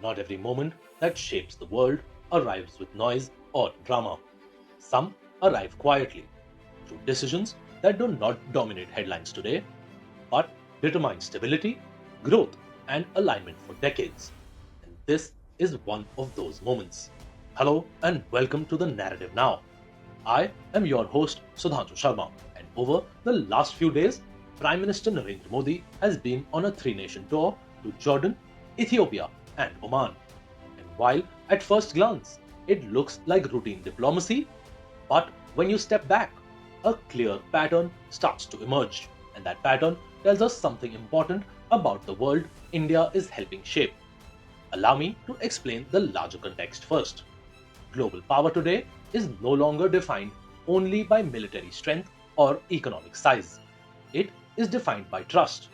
Not every moment that shapes the world arrives with noise or drama. Some arrive quietly through decisions that do not dominate headlines today, but determine stability, growth, and alignment for decades. And this is one of those moments. Hello and welcome to the Narrative Now. I am your host Sudanshu Sharma, and over the last few days, Prime Minister Narendra Modi has been on a three-nation tour to Jordan, Ethiopia, and Oman. And while at first glance it looks like routine diplomacy, but when you step back, a clear pattern starts to emerge, and that pattern tells us something important about the world India is helping shape. Allow me to explain the larger context first. Global power today is no longer defined only by military strength or economic size. It is defined by trust,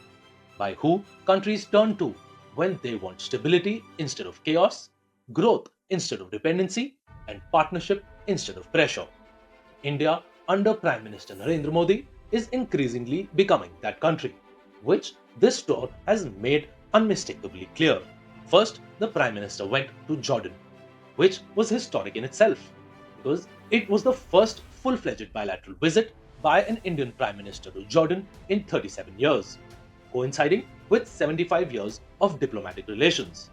by who countries turn to when they want stability instead of chaos, growth instead of dependency, and partnership instead of pressure. India, under Prime Minister Narendra Modi, is increasingly becoming that country, which this tour has made unmistakably clear. First, the Prime Minister went to Jordan, which was historic in itself, because it was the first full fledged bilateral visit by an Indian Prime Minister to Jordan in 37 years, coinciding with 75 years of diplomatic relations.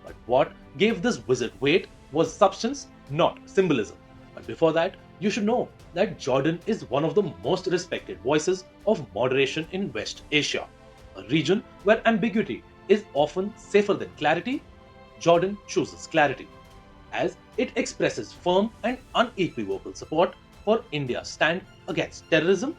But what gave this visit weight was substance, not symbolism. But before that, you should know that Jordan is one of the most respected voices of moderation in West Asia, a region where ambiguity is often safer than clarity. Jordan chooses clarity, as it expresses firm and unequivocal support for India's stand against terrorism,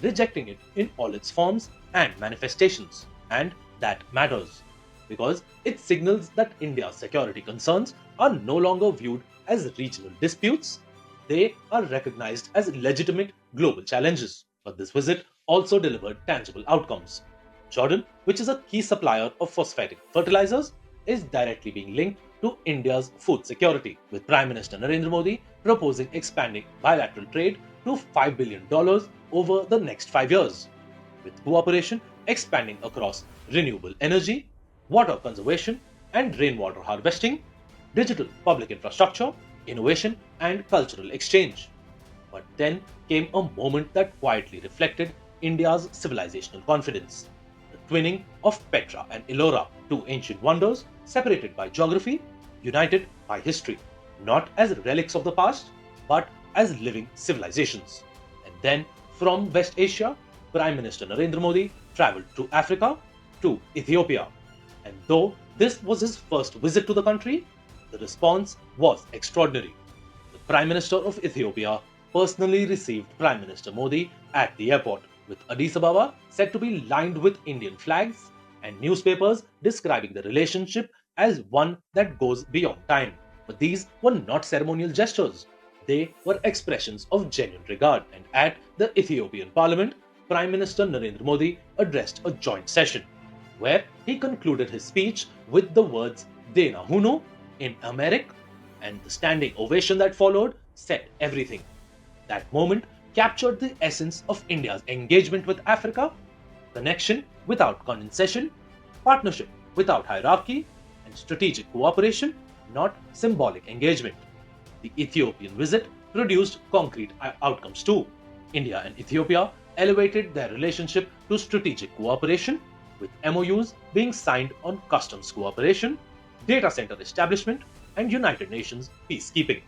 rejecting it in all its forms and manifestations. And that matters, because it signals that India's security concerns are no longer viewed as regional disputes, they are recognized as legitimate global challenges. But this visit also delivered tangible outcomes. Jordan, which is a key supplier of phosphatic fertilizers, is directly being linked to India's food security, with Prime Minister Narendra Modi proposing expanding bilateral trade to $5 billion over the next 5 years, with cooperation expanding across renewable energy, water conservation and rainwater harvesting, digital public infrastructure, innovation, and cultural exchange. But then came a moment that quietly reflected India's civilizational confidence. The twinning of Petra and Ellora, two ancient wonders separated by geography, united by history, not as relics of the past, but as living civilizations. And then, from West Asia, Prime Minister Narendra Modi traveled to Africa, to Ethiopia. And though this was his first visit to the country, the response was extraordinary. The Prime Minister of Ethiopia personally received Prime Minister Modi at the airport, with Addis Ababa said to be lined with Indian flags and newspapers describing the relationship as one that goes beyond time. But these were not ceremonial gestures. They were expressions of genuine regard. And at the Ethiopian parliament, Prime Minister Narendra Modi addressed a joint session, where he concluded his speech with the words Dena Hunu in Amharic, and the standing ovation that followed said everything. That moment captured the essence of India's engagement with Africa: connection without condescension, partnership without hierarchy, and strategic cooperation, not symbolic engagement. The Ethiopian visit produced concrete outcomes too. India and Ethiopia elevated their relationship to strategic cooperation, with MOUs being signed on customs cooperation, data center establishment, and United Nations peacekeeping.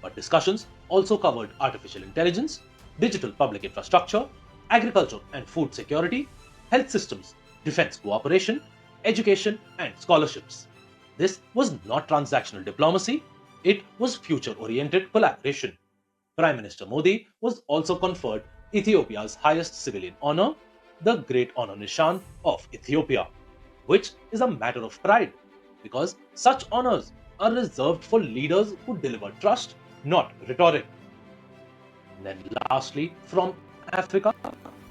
But discussions also covered artificial intelligence, digital public infrastructure, agriculture and food security, health systems, defense cooperation, education, and scholarships. This was not transactional diplomacy, it was future oriented collaboration. Prime Minister Modi was also conferred Ethiopia's highest civilian honor, the Great Honor Nishan of Ethiopia, which is a matter of pride, because such honors are reserved for leaders who deliver trust, not rhetoric. And then lastly, from Africa,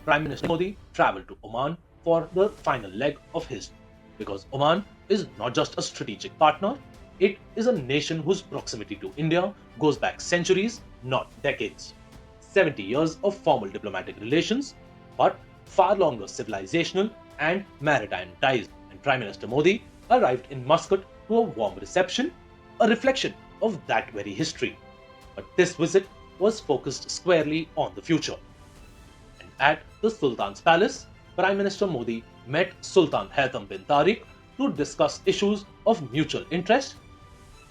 Prime Minister Modi traveled to Oman for the final leg of his, because Oman is not just a strategic partner, it is a nation whose proximity to India goes back centuries, not decades. 70 years of formal diplomatic relations, but far longer civilizational and maritime ties. And Prime Minister Modi arrived in Muscat to a warm reception, a reflection of that very history. But this visit was focused squarely on the future. And at the Sultan's Palace, Prime Minister Modi met Sultan Haytham bin Tariq to discuss issues of mutual interest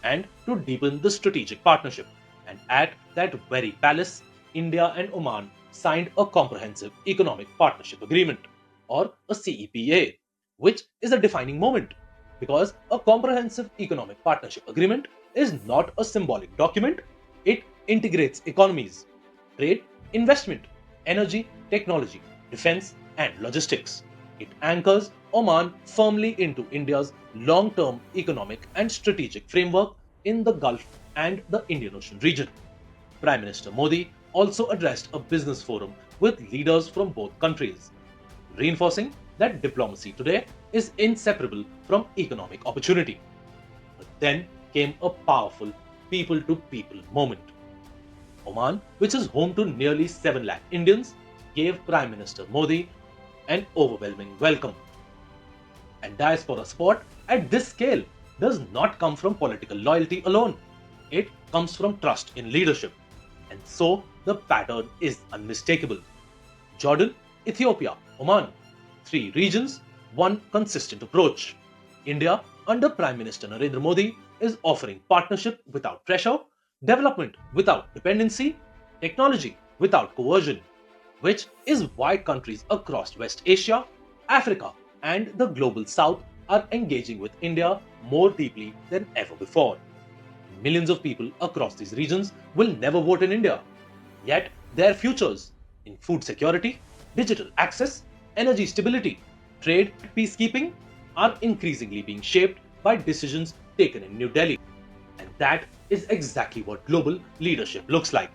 and to deepen the strategic partnership. And at that very palace, India and Oman signed a comprehensive economic partnership agreement, or a CEPA, which is a defining moment because a comprehensive economic partnership agreement is not a symbolic document, it integrates economies, trade, investment, energy, technology, defense, and logistics. It anchors Oman firmly into India's long term economic and strategic framework in the Gulf and the Indian Ocean region. Prime Minister Modi also addressed a business forum with leaders from both countries, reinforcing that diplomacy today is inseparable from economic opportunity. But then came a powerful people to people moment. Oman, which is home to nearly 7 lakh Indians, gave Prime Minister Modi an overwhelming welcome. And diaspora support at this scale does not come from political loyalty alone. It comes from trust in leadership. And so the pattern is unmistakable. Jordan, Ethiopia, Oman. 3 regions, one consistent approach. India, under Prime Minister Narendra Modi, is offering partnership without pressure, development without dependency, technology without coercion, which is why countries across West Asia, Africa, and the global south are engaging with India more deeply than ever before. Millions of people across these regions will never vote in India, yet their futures in food security, digital access, energy stability, trade, and peacekeeping are increasingly being shaped by decisions taken in New Delhi. And that is exactly what global leadership looks like: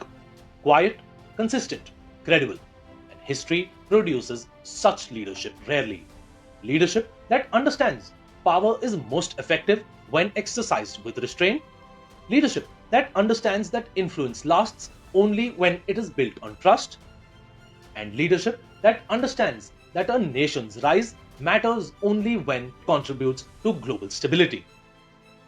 quiet, consistent, credible. And history produces such leadership rarely. Leadership that understands power is most effective when exercised with restraint. Leadership that understands that influence lasts only when it is built on trust. And leadership that understands that a nation's rise matters only when it contributes to global stability.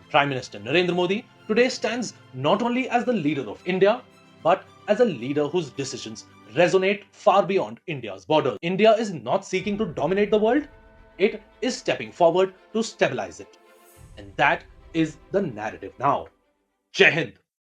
Prime Minister Narendra Modi today stands not only as the leader of India, but as a leader whose decisions resonate far beyond India's borders. India is not seeking to dominate the world, it is stepping forward to stabilize it. And that is the narrative now. Jai Hind.